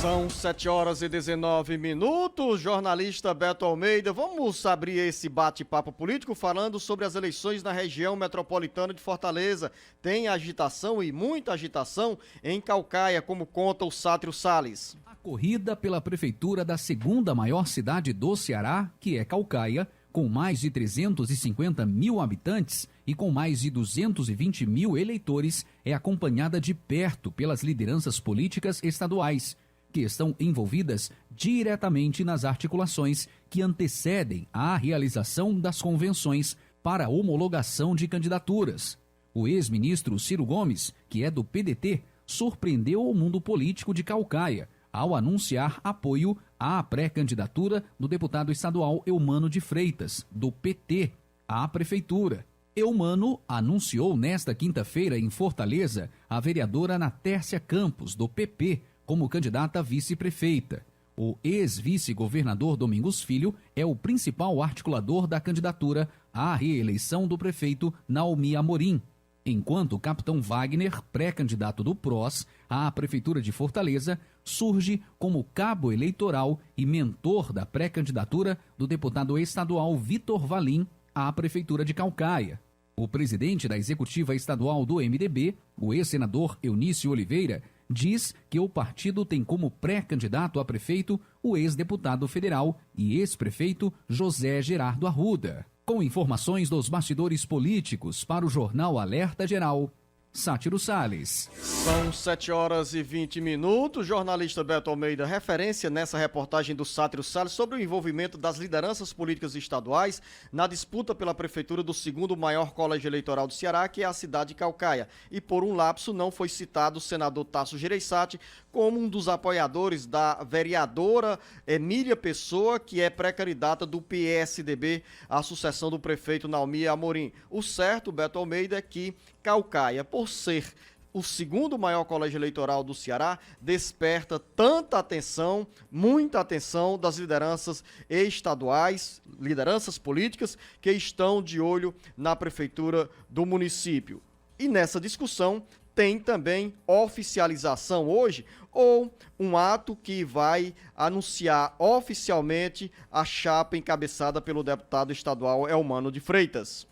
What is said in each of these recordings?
São 7h19. Jornalista Beto Almeida, vamos abrir esse bate-papo político falando sobre as eleições na região metropolitana de Fortaleza. Tem agitação e muita agitação em Caucaia, como conta o Sátiro Salles. A corrida pela prefeitura da segunda maior cidade do Ceará, que é Caucaia, com mais de 350 mil habitantes e com mais de 220 mil eleitores, é acompanhada de perto pelas lideranças políticas estaduais, que estão envolvidas diretamente nas articulações que antecedem a realização das convenções para a homologação de candidaturas. O ex-ministro Ciro Gomes, que é do PDT, surpreendeu o mundo político de Caucaia ao anunciar apoio à pré-candidatura do deputado estadual Eumano de Freitas, do PT, à prefeitura. Eumano anunciou nesta quinta-feira em Fortaleza a vereadora Natércia Campos, do PP, como candidata a vice-prefeita. O ex-vice-governador Domingos Filho é o principal articulador da candidatura à reeleição do prefeito Naomi Amorim, enquanto o capitão Wagner, pré-candidato do PROS à prefeitura de Fortaleza, surge como cabo eleitoral e mentor da pré-candidatura do deputado estadual Vitor Valim à prefeitura de Caucaia. O presidente da executiva estadual do MDB, o ex-senador Eunício Oliveira, diz que o partido tem como pré-candidato a prefeito o ex-deputado federal e ex-prefeito José Gerardo Arruda. Com informações dos bastidores políticos para o Jornal Alerta Geral, Sátiro Salles. São 7h20. Jornalista Beto Almeida, referência nessa reportagem do Sátiro Salles sobre o envolvimento das lideranças políticas estaduais na disputa pela prefeitura do segundo maior colégio eleitoral do Ceará, que é a cidade de Caucaia. E por um lapso não foi citado o senador Tasso Gereissati como um dos apoiadores da vereadora Emília Pessoa, que é pré-candidata do PSDB à sucessão do prefeito Naomi Amorim. O certo, Beto Almeida, é que Caucaia, por ser o segundo maior colégio eleitoral do Ceará, desperta tanta atenção, muita atenção das lideranças estaduais, lideranças políticas que estão de olho na prefeitura do município. E nessa discussão tem também oficialização hoje, ou um ato que vai anunciar oficialmente a chapa encabeçada pelo deputado estadual Eumano de Freitas.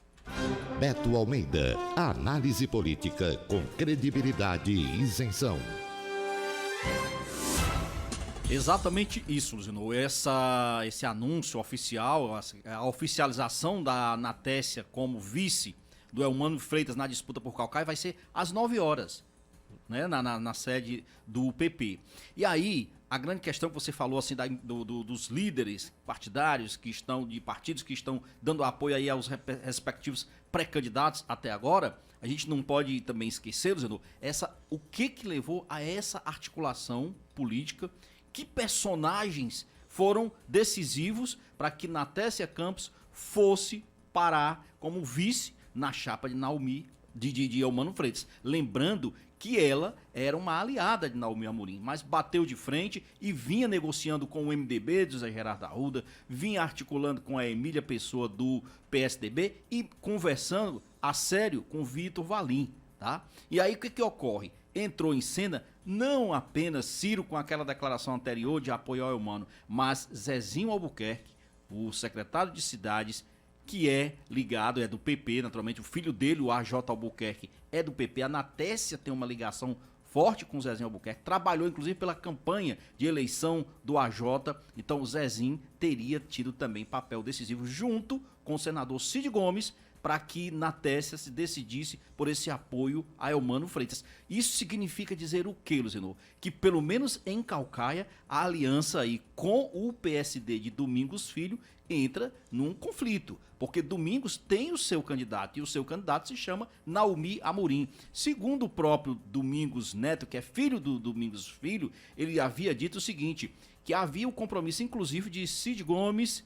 Beto Almeida, análise política com credibilidade e isenção. Exatamente isso, Zino. Esse anúncio oficial, a oficialização da Natércia como vice do Eumano Freitas na disputa por Caucaia vai ser às 9 horas, né, na sede do PP. E aí, a grande questão que você falou assim, dos líderes partidários de partidos que estão dando apoio aí aos respectivos pré-candidatos até agora, a gente não pode também esquecer, Zeno, o que levou a essa articulação política, que personagens foram decisivos para que Natércia Campos fosse parar como vice na chapa de Naomi, de Eumano Freitas. Lembrando que ela era uma aliada de Naomi Amorim, mas bateu de frente e vinha negociando com o MDB de José Gerardo Arruda, vinha articulando com a Emília Pessoa do PSDB e conversando a sério com Vitor Valim, tá? E aí o que ocorre? Entrou em cena não apenas Ciro com aquela declaração anterior de apoio ao Eumano, mas Zezinho Albuquerque, o secretário de cidades, que é ligado, é do PP, naturalmente, o filho dele, o AJ Albuquerque, é do PP. A Natércia tem uma ligação forte com o Zezinho Albuquerque, trabalhou inclusive pela campanha de eleição do AJ, então o Zezinho teria tido também papel decisivo junto com o senador Cid Gomes, para que Natércia se decidisse por esse apoio a Eumano Freitas. Isso significa dizer o quê, Luzenor? Que pelo menos em Caucaia, a aliança aí com o PSD de Domingos Filho entra num conflito, porque Domingos tem o seu candidato, e o seu candidato se chama Naomi Amorim. Segundo o próprio Domingos Neto, que é filho do Domingos Filho, ele havia dito o seguinte, que havia o compromisso, inclusive, de Cid Gomes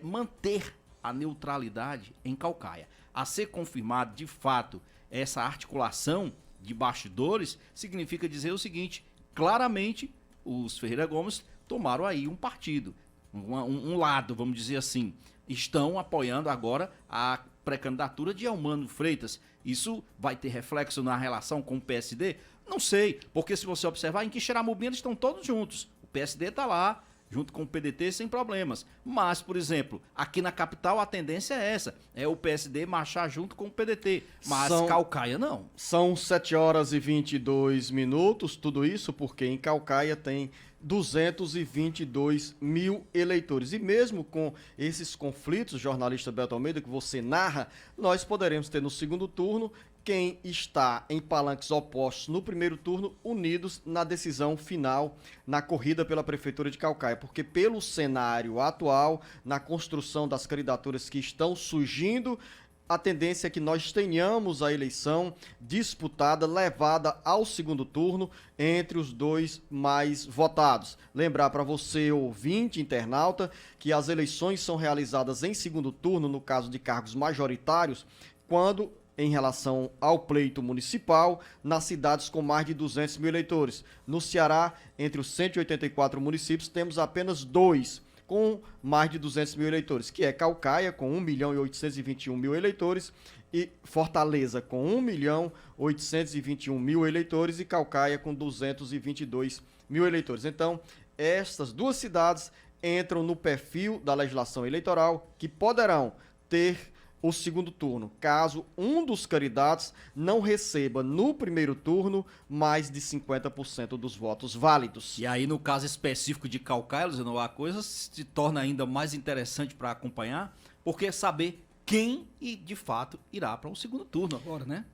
manter a neutralidade em Caucaia. A ser confirmado, de fato, essa articulação de bastidores, significa dizer o seguinte, claramente, os Ferreira Gomes tomaram aí um partido, um lado, vamos dizer assim, estão apoiando agora a pré-candidatura de Eumano Freitas. Isso vai ter reflexo na relação com o PSD? Não sei, porque se você observar, em Quixeramobim eles estão todos juntos. O PSD está lá, junto com o PDT, sem problemas. Mas, por exemplo, aqui na capital a tendência é essa, é o PSD marchar junto com o PDT, mas Caucaia não. São 7 horas e 22 minutos, tudo isso porque em Caucaia tem 222 mil eleitores. E mesmo com esses conflitos, jornalista Beto Almeida, que você narra, nós poderemos ter no segundo turno quem está em palanques opostos no primeiro turno, unidos na decisão final na corrida pela Prefeitura de Caucaia. Porque pelo cenário atual, na construção das candidaturas que estão surgindo, a tendência é que nós tenhamos a eleição disputada, levada ao segundo turno entre os dois mais votados. Lembrar para você, ouvinte, internauta, que as eleições são realizadas em segundo turno, no caso de cargos majoritários, quando em relação ao pleito municipal, nas cidades com mais de 200 mil eleitores. No Ceará, entre os 184 municípios, temos apenas 2 com mais de 200 mil eleitores, que é Caucaia, com 1.821.000 eleitores, e Fortaleza, com 1.821.000 eleitores, e Caucaia, com 222 mil eleitores. Então, estas duas cidades entram no perfil da legislação eleitoral que poderão ter o segundo turno, caso um dos candidatos não receba no primeiro turno mais de 50% dos votos válidos. E aí, no caso específico de Caucaia, Luciano, a coisa se torna ainda mais interessante para acompanhar, porque é saber quem, de fato, irá para um segundo turno agora, né?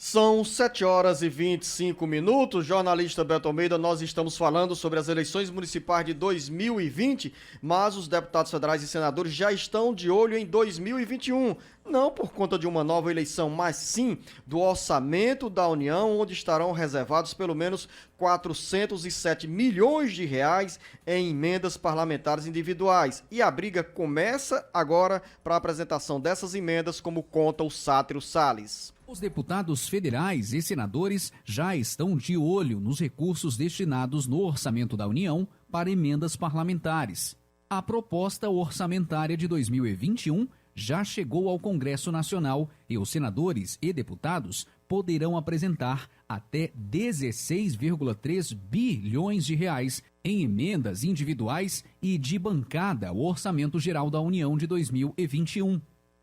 São 7 horas e 25 minutos. Jornalista Beto Almeida, nós estamos falando sobre as eleições municipais de 2020, mas os deputados federais e senadores já estão de olho em 2021. Não por conta de uma nova eleição, mas sim do orçamento da União, onde estarão reservados pelo menos 407 milhões de reais em emendas parlamentares individuais. E a briga começa agora para a apresentação dessas emendas, como conta o Sátiro Salles. Os deputados federais e senadores já estão de olho nos recursos destinados no orçamento da União para emendas parlamentares. A proposta orçamentária de 2021 já chegou ao Congresso Nacional e os senadores e deputados poderão apresentar até 16,3 bilhões de reais em emendas individuais e de bancada ao Orçamento Geral da União de 2021.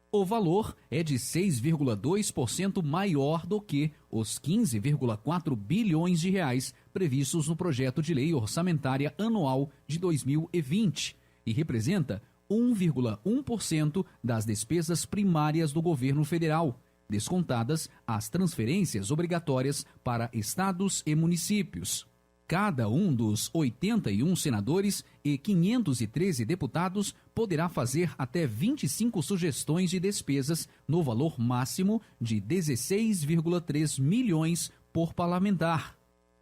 O valor é de 6,2% maior do que os 15,4 bilhões de reais previstos no projeto de lei orçamentária anual de 2020 e representa 1,1% das despesas primárias do governo federal, descontadas as transferências obrigatórias para estados e municípios. Cada um dos 81 senadores e 513 deputados poderá fazer até 25 sugestões de despesas no valor máximo de 16,3 milhões por parlamentar.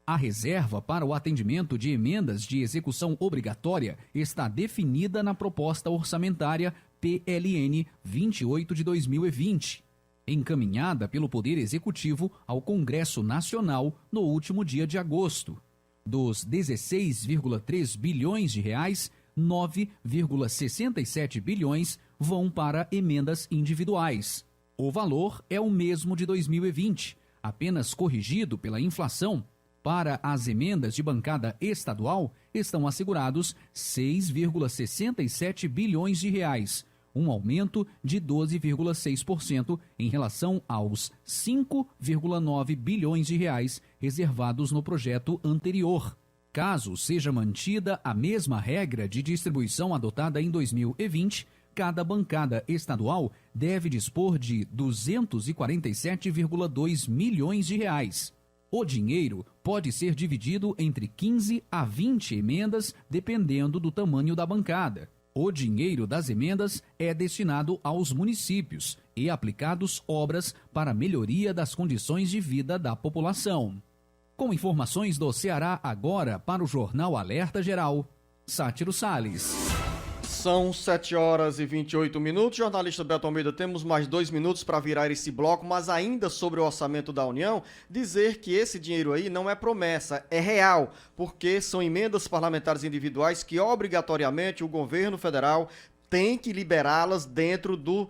A reserva para o atendimento de emendas de execução obrigatória está definida na proposta orçamentária PLN 28 de 2020, encaminhada pelo Poder Executivo ao Congresso Nacional no último dia de agosto. Dos 16,3 bilhões de reais, 9,67 bilhões vão para emendas individuais. O valor é o mesmo de 2020, apenas corrigido pela inflação. Para as emendas de bancada estadual, estão assegurados 6,67 bilhões de reais, um aumento de 12,6% em relação aos 5,9 bilhões de reais reservados no projeto anterior. Caso seja mantida a mesma regra de distribuição adotada em 2020, cada bancada estadual deve dispor de 247,2 milhões de reais. O dinheiro pode ser dividido entre 15 a 20 emendas, dependendo do tamanho da bancada. O dinheiro das emendas é destinado aos municípios e aplicados obras para melhoria das condições de vida da população. Com informações do Ceará agora para o Jornal Alerta Geral, Sátiro Salles. São 7 horas e 28 minutos. Jornalista Beto Almeida, temos mais 2 minutos para virar esse bloco, mas ainda sobre o orçamento da União, dizer que esse dinheiro aí não é promessa, é real, porque são emendas parlamentares individuais que obrigatoriamente o governo federal tem que liberá-las dentro do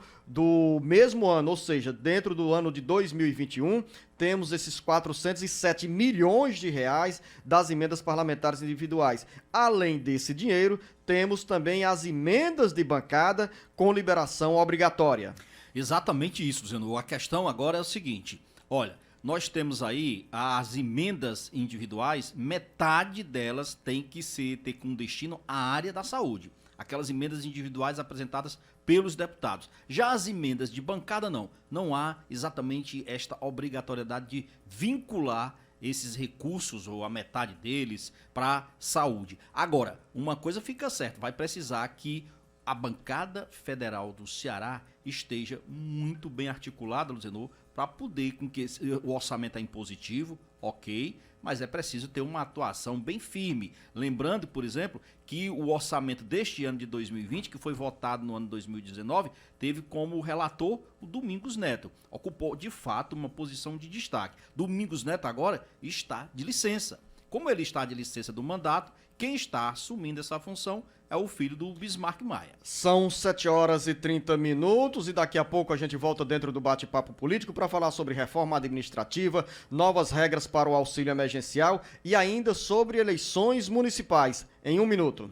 mesmo ano, ou seja, dentro do ano de 2021, temos esses 407 milhões de reais das emendas parlamentares individuais. Além desse dinheiro, temos também as emendas de bancada com liberação obrigatória. Exatamente isso, Zeno. A questão agora é o seguinte, olha, nós temos aí as emendas individuais, metade delas tem que ter como destino a área da saúde. Aquelas emendas individuais apresentadas pelos deputados. Já as emendas de bancada, não há exatamente esta obrigatoriedade de vincular esses recursos, ou a metade deles, para saúde. Agora, uma coisa fica certa, vai precisar que a bancada federal do Ceará esteja muito bem articulada, Luzenor, para poder, com que o orçamento é impositivo, ok, mas é preciso ter uma atuação bem firme. Lembrando, por exemplo, que o orçamento deste ano de 2020, que foi votado no ano de 2019, teve como relator o Domingos Neto. Ocupou, de fato, uma posição de destaque. Domingos Neto agora está de licença. Como ele está de licença do mandato, quem está assumindo essa função é o filho do Bismarck Maia. São 7h30 e daqui a pouco a gente volta dentro do bate-papo político para falar sobre reforma administrativa, novas regras para o auxílio emergencial e ainda sobre eleições municipais. Em 1 minuto.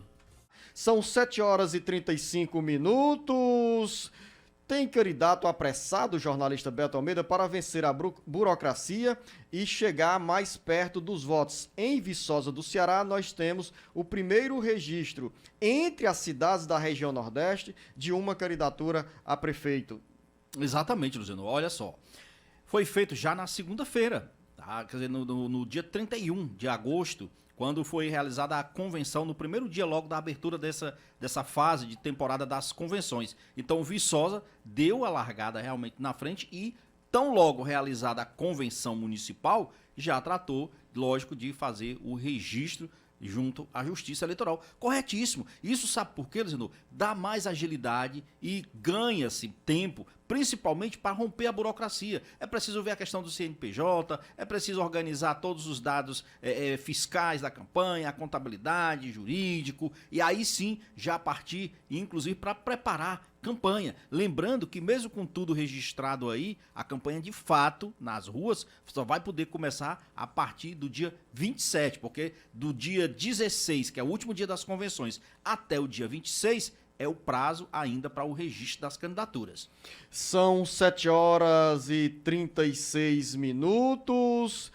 São 7h35. Tem candidato apressado, o jornalista Beto Almeida, para vencer a burocracia e chegar mais perto dos votos. Em Viçosa do Ceará, nós temos o primeiro registro entre as cidades da região Nordeste de uma candidatura a prefeito. Exatamente, Luciano. Olha só. Foi feito já na segunda-feira, tá? Quer dizer, no dia 31 de agosto, quando foi realizada a convenção, no primeiro dia logo da abertura dessa fase de temporada das convenções. Então o Viçosa deu a largada realmente na frente e, tão logo realizada a convenção municipal, já tratou, lógico, de fazer o registro junto à Justiça Eleitoral. Corretíssimo. Isso sabe por quê, Luciano? Dá mais agilidade e ganha-se tempo, principalmente para romper a burocracia. É preciso ver a questão do CNPJ, é preciso organizar todos os dados fiscais da campanha, a contabilidade, jurídico, e aí sim já partir, inclusive, para preparar campanha. Lembrando que mesmo com tudo registrado aí, a campanha de fato, nas ruas, só vai poder começar a partir do dia 27, porque do dia 16, que é o último dia das convenções, até o dia 26, é o prazo ainda para o registro das candidaturas. São 7h36.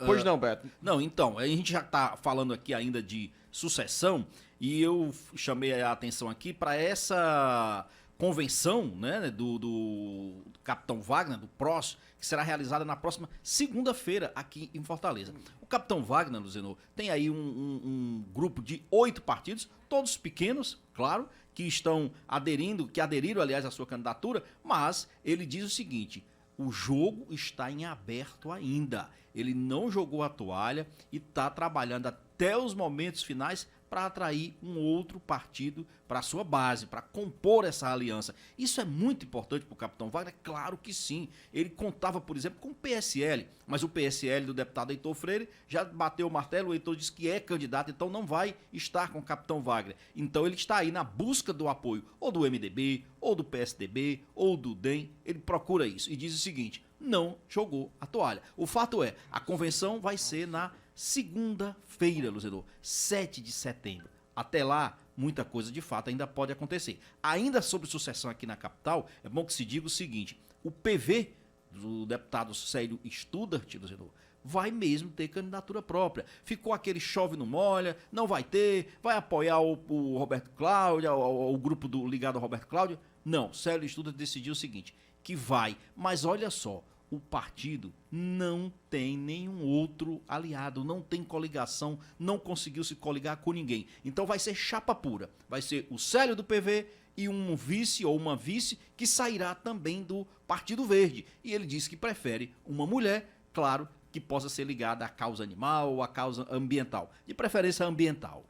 Pois não, Beto? Não, então, a gente já está falando aqui ainda de sucessão e eu chamei a atenção aqui para essa convenção, né, do Capitão Wagner, do PROS, que será realizada na próxima segunda-feira aqui em Fortaleza. O Capitão Wagner, Luziano, tem aí um grupo de 8 partidos, todos pequenos, claro, que estão aderiram, aliás, à sua candidatura, mas ele diz o seguinte: o jogo está em aberto ainda. Ele não jogou a toalha e está trabalhando até os momentos finais para atrair um outro partido para a sua base, para compor essa aliança. Isso é muito importante para o Capitão Wagner? Claro que sim. Ele contava, por exemplo, com o PSL, mas o PSL do deputado Heitor Freire já bateu o martelo, o Heitor disse que é candidato, então não vai estar com o Capitão Wagner. Então ele está aí na busca do apoio ou do MDB, ou do PSDB, ou do DEM. Ele procura isso e diz o seguinte: não jogou a toalha. O fato é, a convenção vai ser na segunda-feira, Luziano, 7 de setembro. Até lá, muita coisa de fato ainda pode acontecer. Ainda sobre sucessão aqui na capital, é bom que se diga o seguinte: o PV do deputado Célio Studart, Luziano, vai mesmo ter candidatura própria. Ficou aquele chove não molha, não vai ter, vai apoiar o Roberto Cláudio, o grupo ligado ao Roberto Cláudio. Não, Célio Studart decidiu o seguinte, que vai, mas olha só, o partido não tem nenhum outro aliado, não tem coligação, não conseguiu se coligar com ninguém. Então vai ser chapa pura. Vai ser o Célio do PV e um vice ou uma vice que sairá também do Partido Verde. E ele disse que prefere uma mulher, claro, que possa ser ligada à causa animal ou à causa ambiental. De preferência ambiental.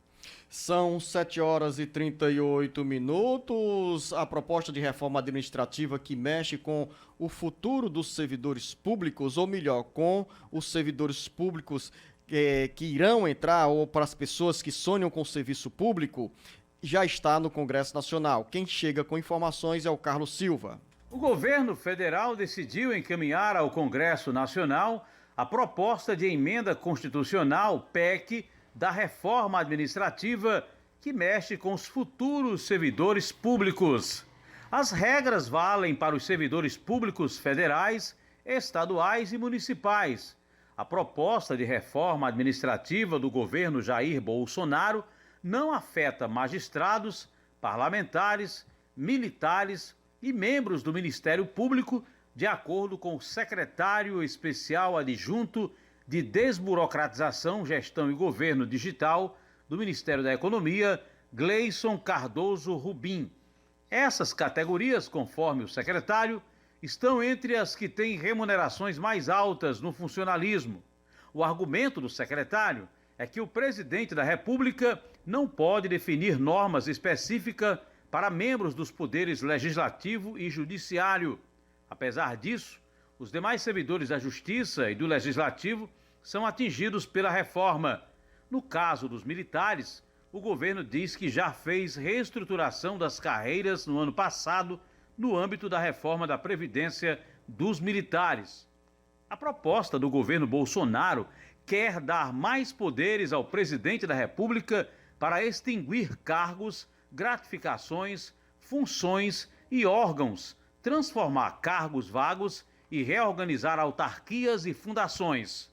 São 7h38. A proposta de reforma administrativa que mexe com o futuro dos servidores públicos, ou melhor, com os servidores públicos que irão entrar, ou para as pessoas que sonham com o serviço público, já está no Congresso Nacional. Quem chega com informações é o Carlos Silva. O governo federal decidiu encaminhar ao Congresso Nacional a proposta de emenda constitucional PEC da reforma administrativa que mexe com os futuros servidores públicos. As regras valem para os servidores públicos federais, estaduais e municipais. A proposta de reforma administrativa do governo Jair Bolsonaro não afeta magistrados, parlamentares, militares e membros do Ministério Público, de acordo com o secretário especial adjunto de Desburocratização, Gestão e Governo Digital do Ministério da Economia, Gleison Cardoso Rubim. Essas categorias, conforme o secretário, estão entre as que têm remunerações mais altas no funcionalismo. O argumento do secretário é que o presidente da República não pode definir normas específicas para membros dos poderes legislativo e judiciário. Apesar disso, os demais servidores da Justiça e do Legislativo são atingidos pela reforma. No caso dos militares, o governo diz que já fez reestruturação das carreiras no ano passado no âmbito da reforma da Previdência dos militares. A proposta do governo Bolsonaro quer dar mais poderes ao presidente da República para extinguir cargos, gratificações, funções e órgãos, transformar cargos vagos e reorganizar autarquias e fundações.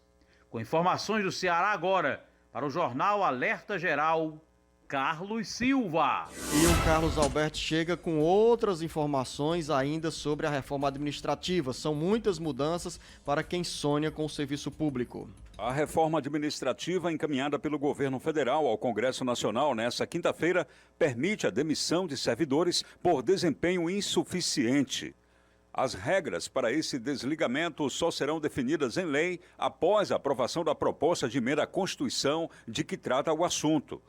Com informações do Ceará agora, para o jornal Alerta Geral, Carlos Silva. E o Carlos Alberto chega com outras informações ainda sobre a reforma administrativa. São muitas mudanças para quem sonha com o serviço público. A reforma administrativa encaminhada pelo governo federal ao Congresso Nacional nesta quinta-feira permite a demissão de servidores por desempenho insuficiente. As regras para esse desligamento só serão definidas em lei após a aprovação da proposta de emenda à Constituição de que trata o assunto.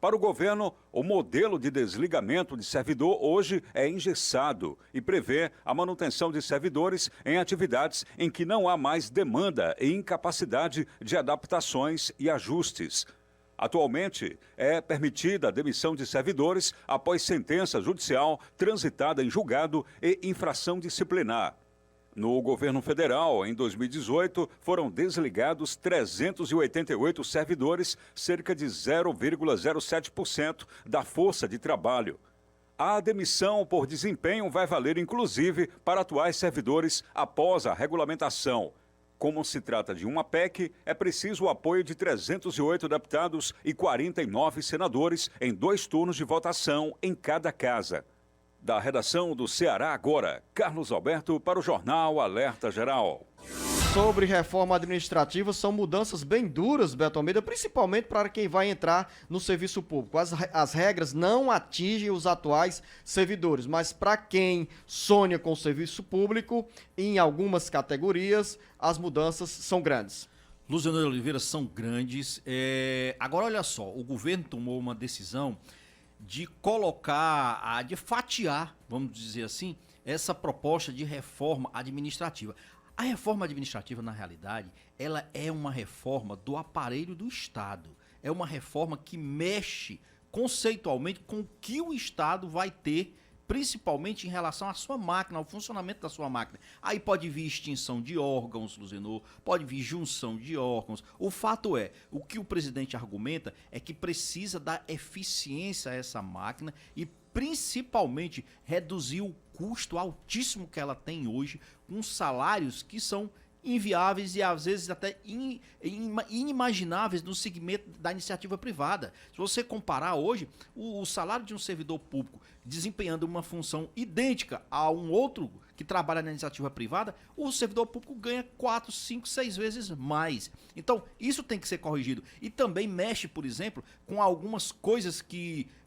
Para o governo, o modelo de desligamento de servidor hoje é engessado e prevê a manutenção de servidores em atividades em que não há mais demanda e incapacidade de adaptações e ajustes. Atualmente, é permitida a demissão de servidores após sentença judicial transitada em julgado e infração disciplinar. No governo federal, em 2018, foram desligados 388 servidores, cerca de 0,07% da força de trabalho. A demissão por desempenho vai valer, inclusive, para atuais servidores após a regulamentação. Como se trata de uma PEC, é preciso o apoio de 308 deputados e 49 senadores em 2 turnos de votação em cada casa. Da redação do Ceará Agora, Carlos Alberto para o jornal Alerta Geral. Sobre reforma administrativa, são mudanças bem duras, Beto Almeida, principalmente para quem vai entrar no serviço público. As regras não atingem os atuais servidores, mas para quem sonha com o serviço público, em algumas categorias, as mudanças são grandes. Luciano de Oliveira, são grandes. Agora, olha só, o governo tomou uma decisão de colocar, de fatiar, vamos dizer assim, essa proposta de reforma administrativa. A reforma administrativa, na realidade, ela é uma reforma do aparelho do Estado. É uma reforma que mexe conceitualmente com o que o Estado vai ter, principalmente em relação à sua máquina, ao funcionamento da sua máquina. Aí pode vir extinção de órgãos, Luzenor, pode vir junção de órgãos. O fato é, o que o presidente argumenta é que precisa dar eficiência a essa máquina e principalmente reduzir o custo altíssimo que ela tem hoje, com salários que são inviáveis e às vezes até inimagináveis no segmento da iniciativa privada. Se você comparar hoje o salário de um servidor público desempenhando uma função idêntica a um outro que trabalha na iniciativa privada, o servidor público ganha 4, 5, 6 vezes mais. Então, isso tem que ser corrigido. E também mexe, por exemplo, com algumas coisas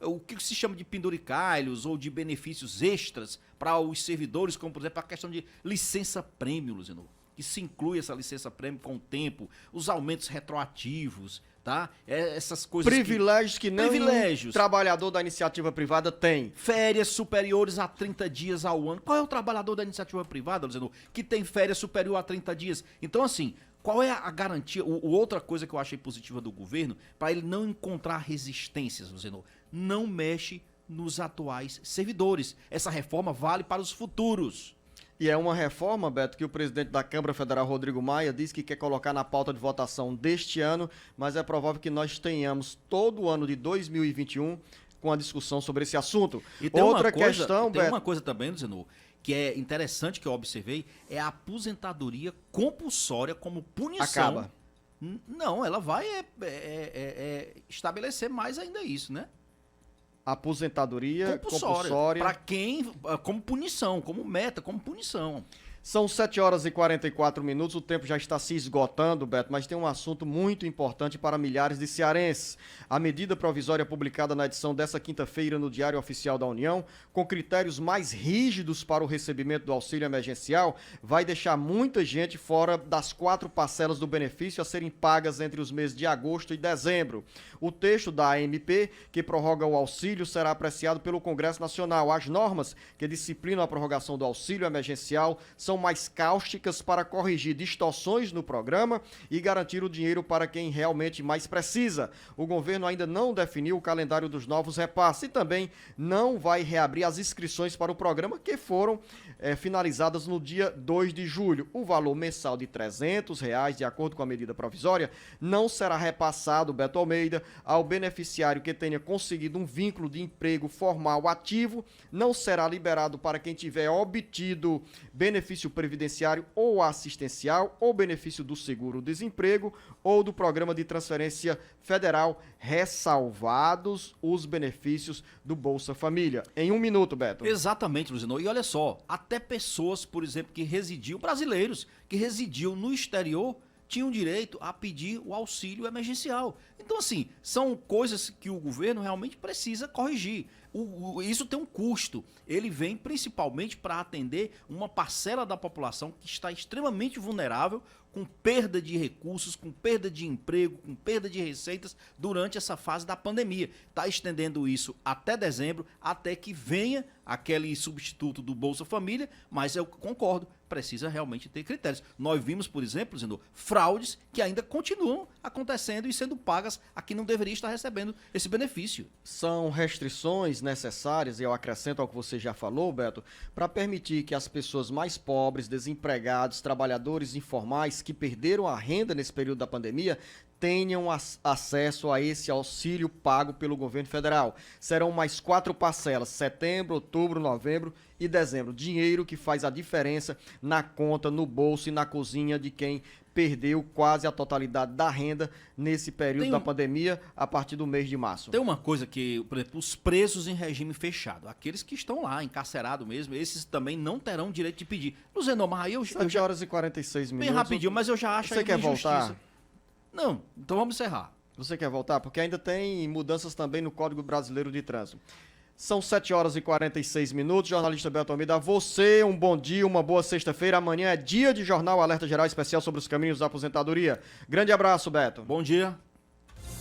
o que se chama de penduricalhos ou de benefícios extras para os servidores, como, por exemplo, a questão de licença-prêmio, Luciano, que se inclui essa licença-prêmio com o tempo, os aumentos retroativos, tá? Essas coisas. Privilégios que não trabalhador da iniciativa privada tem. Férias superiores a 30 dias ao ano. Qual é o trabalhador da iniciativa privada, Luciano, que tem férias superior a 30 dias? Então, assim, Qual é a garantia? Outra coisa que eu achei positiva do governo, para ele não encontrar resistências, Luciano, não mexe nos atuais servidores. Essa reforma vale para os futuros. E é uma reforma, Beto, que o presidente da Câmara Federal, Rodrigo Maia, diz que quer colocar na pauta de votação deste ano, mas é provável que nós tenhamos todo o ano de 2021 com a discussão sobre esse assunto. E tem Outra questão, Beto, uma coisa também, Luciano, que é interessante que eu observei, é a aposentadoria compulsória como punição. Acaba. Não, ela vai estabelecer mais ainda isso, né? Aposentadoria compulsória. Para quem, como punição, como meta, como punição. São 7 horas e 44 minutos, o tempo já está se esgotando, Beto, mas tem um assunto muito importante para milhares de cearenses. A medida provisória publicada na edição dessa quinta-feira no Diário Oficial da União, com critérios mais rígidos para o recebimento do auxílio emergencial, vai deixar muita gente fora das 4 parcelas do benefício a serem pagas entre os meses de agosto e dezembro. O texto da AMP, que prorroga o auxílio, será apreciado pelo Congresso Nacional. As normas que disciplinam a prorrogação do auxílio emergencial são mais cáusticas para corrigir distorções no programa e garantir o dinheiro para quem realmente mais precisa. O governo ainda não definiu o calendário dos novos repasses e também não vai reabrir as inscrições para o programa que foram finalizadas no dia 2 de julho. O valor mensal de R$300, de acordo com a medida provisória, não será repassado, Beto Almeida, ao beneficiário que tenha conseguido um vínculo de emprego formal ativo, não será liberado para quem tiver obtido benefício previdenciário ou assistencial ou benefício do seguro-desemprego ou do programa de transferência federal, ressalvados os benefícios do Bolsa Família. Em 1 minuto, Beto. Exatamente, Luciano. E olha só, até pessoas, por exemplo, que residiam, brasileiros, que residiam no exterior, tinham direito a pedir o auxílio emergencial. Então, assim, são coisas que o governo realmente precisa corrigir. Isso tem um custo. Ele vem principalmente para atender uma parcela da população que está extremamente vulnerável, com perda de recursos, com perda de emprego, com perda de receitas durante essa fase da pandemia. Está estendendo isso até dezembro, até que venha aquele substituto do Bolsa Família, mas eu concordo, precisa realmente ter critérios. Nós vimos, por exemplo, dizendo, fraudes que ainda continuam acontecendo e sendo pagas a quem não deveria estar recebendo esse benefício. São restrições necessárias, e eu acrescento ao que você já falou, Beto, para permitir que as pessoas mais pobres, desempregados, trabalhadores informais que perderam a renda nesse período da pandemia tenham acesso a esse auxílio pago pelo governo federal. Serão mais 4 parcelas, setembro, outubro, novembro e dezembro. Dinheiro que faz a diferença na conta, no bolso e na cozinha de quem perdeu quase a totalidade da renda nesse período da pandemia a partir do mês de março. Tem uma coisa que, por exemplo, os presos em regime fechado, aqueles que estão lá, encarcerados mesmo, esses também não terão direito de pedir. Luciano, mas aí 7 horas e 46 minutos. Bem rapidinho, mas eu já acho Você quer voltar? Não, então vamos encerrar. Você quer voltar? Porque ainda tem mudanças também no Código Brasileiro de Trânsito. São 7 horas e 46 minutos. Jornalista Beto Almeida, a você um bom dia, uma boa sexta-feira. Amanhã é dia de Jornal Alerta Geral Especial sobre os caminhos da aposentadoria. Grande abraço, Beto. Bom dia.